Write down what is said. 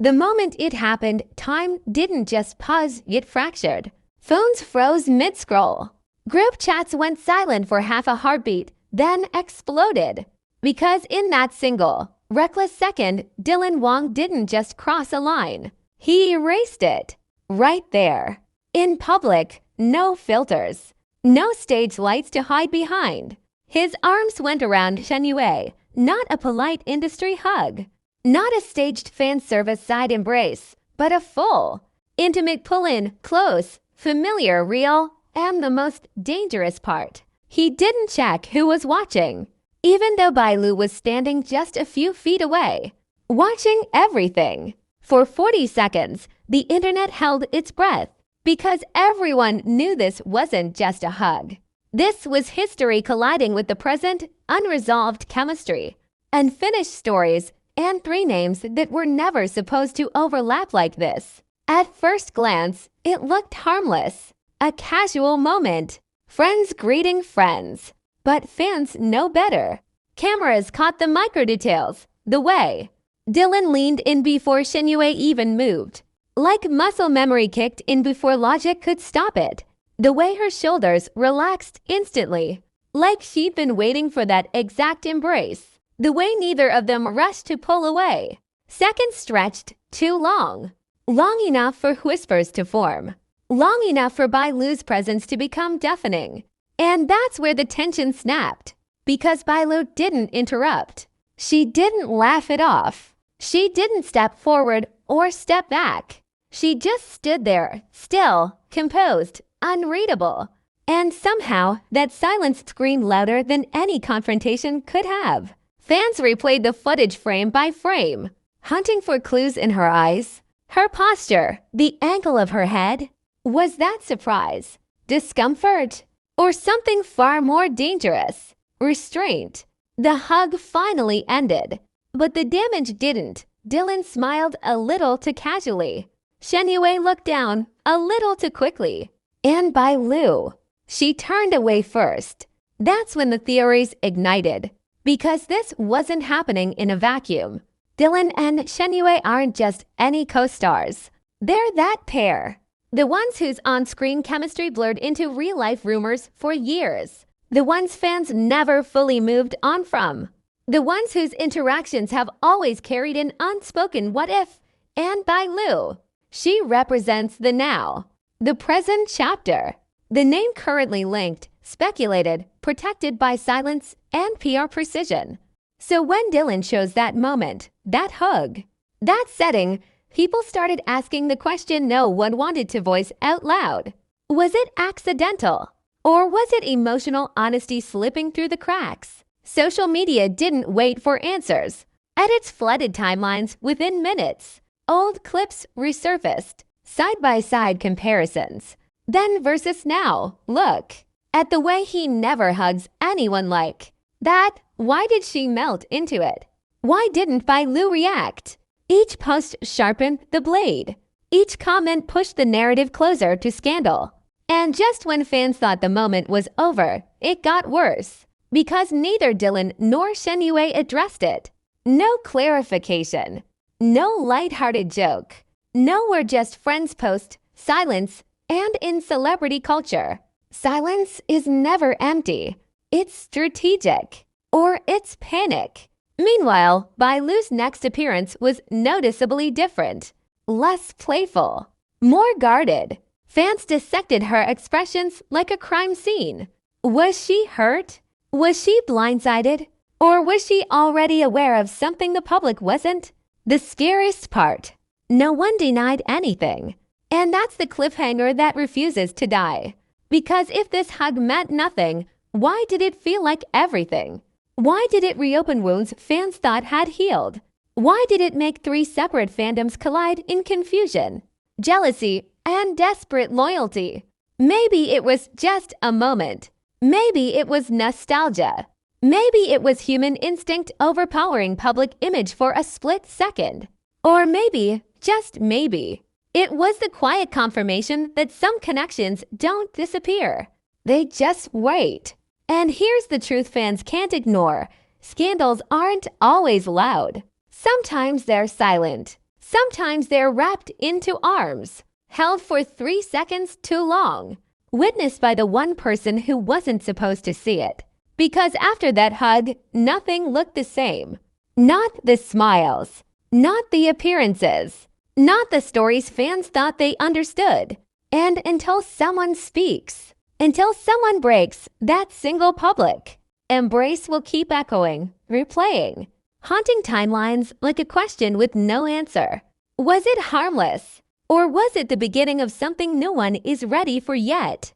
The moment it happened, time didn't just pause, it fractured. Phones froze mid-scroll. Group chats went silent for half a heartbeat, then exploded. Because in that single, reckless second, Dylan Wang didn't just cross a line. He erased it. Right there. In public, no filters. No stage lights to hide behind. His arms went around Shen Yue, not a polite industry hug. Not a staged fan service side embrace, but a full, intimate pull-in, close, familiar, real, and the most dangerous part. He didn't check who was watching, even though Bai Lu was standing just a few feet away, watching everything. For 40 seconds, the internet held its breath, because everyone knew this wasn't just a hug. This was history colliding with the present, unresolved chemistry, unfinished stories, and three names that were never supposed to overlap like this. At first glance, it looked harmless, a casual moment, friends greeting friends. But fans know better. Cameras caught the micro details, the way Dylan leaned in before Shen Yue even moved, like muscle memory kicked in before logic could stop it. The way her shoulders relaxed instantly, like she'd been waiting for that exact embrace. The way neither of them rushed to pull away. Seconds stretched too long. Long enough for whispers to form. Long enough for Bai Lu's presence to become deafening. And that's where the tension snapped. Because Bai Lu didn't interrupt. She didn't laugh it off. She didn't step forward or step back. She just stood there, still, composed, unreadable. And somehow, that silence screamed louder than any confrontation could have. Fans replayed the footage frame by frame, hunting for clues in her eyes, her posture, the angle of her head. Was that surprise, discomfort, or something far more dangerous? Restraint. The hug finally ended, but the damage didn't. Dylan smiled a little too casually. Shen Yue looked down a little too quickly. And Bai Lu. She turned away first. That's when the theories ignited. Because this wasn't happening in a vacuum. Dylan and Shen Yue aren't just any co-stars. They're that pair. The ones whose on-screen chemistry blurred into real-life rumors for years. The ones fans never fully moved on from. The ones whose interactions have always carried an unspoken what-if. And Bai Lu. She represents the now. The present chapter. The name currently linked, speculated, protected by silence and PR precision. So when Dylan chose that moment, that hug, that setting, people started asking the question no one wanted to voice out loud. Was it accidental? Or was it emotional honesty slipping through the cracks? Social media didn't wait for answers. Edits flooded timelines within minutes. Old clips resurfaced, side-by-side comparisons. Then versus now, look at the way he never hugs anyone like that. Why did she melt into it? Why didn't Bai Lu react? Each post sharpened the blade. Each comment pushed the narrative closer to scandal. And just when fans thought the moment was over, it got worse. Because neither Dylan nor Shen Yue addressed it. No clarification. No lighthearted joke. No we're just friends post. Silence. And in celebrity culture, silence is never empty. It's strategic. Or it's panic. Meanwhile, Bai Lu's next appearance was noticeably different. Less playful. More guarded. Fans dissected her expressions like a crime scene. Was she hurt? Was she blindsided? Or was she already aware of something the public wasn't? The scariest part. No one denied anything. And that's the cliffhanger that refuses to die. Because if this hug meant nothing, why did it feel like everything? Why did it reopen wounds fans thought had healed? Why did it make three separate fandoms collide in confusion, jealousy, and desperate loyalty? Maybe it was just a moment. Maybe it was nostalgia. Maybe it was human instinct overpowering public image for a split second. Or maybe, just maybe, it was the quiet confirmation that some connections don't disappear. They just wait. And here's the truth fans can't ignore. Scandals aren't always loud. Sometimes they're silent. Sometimes they're wrapped into arms, held for 3 seconds too long, witnessed by the one person who wasn't supposed to see it. Because after that hug, nothing looked the same. Not the smiles, not the appearances, not the stories fans thought they understood. And until someone speaks, until someone breaks that single public, embrace will keep echoing, replaying, haunting timelines like a question with no answer. Was it harmless? Or was it the beginning of something no one is ready for yet?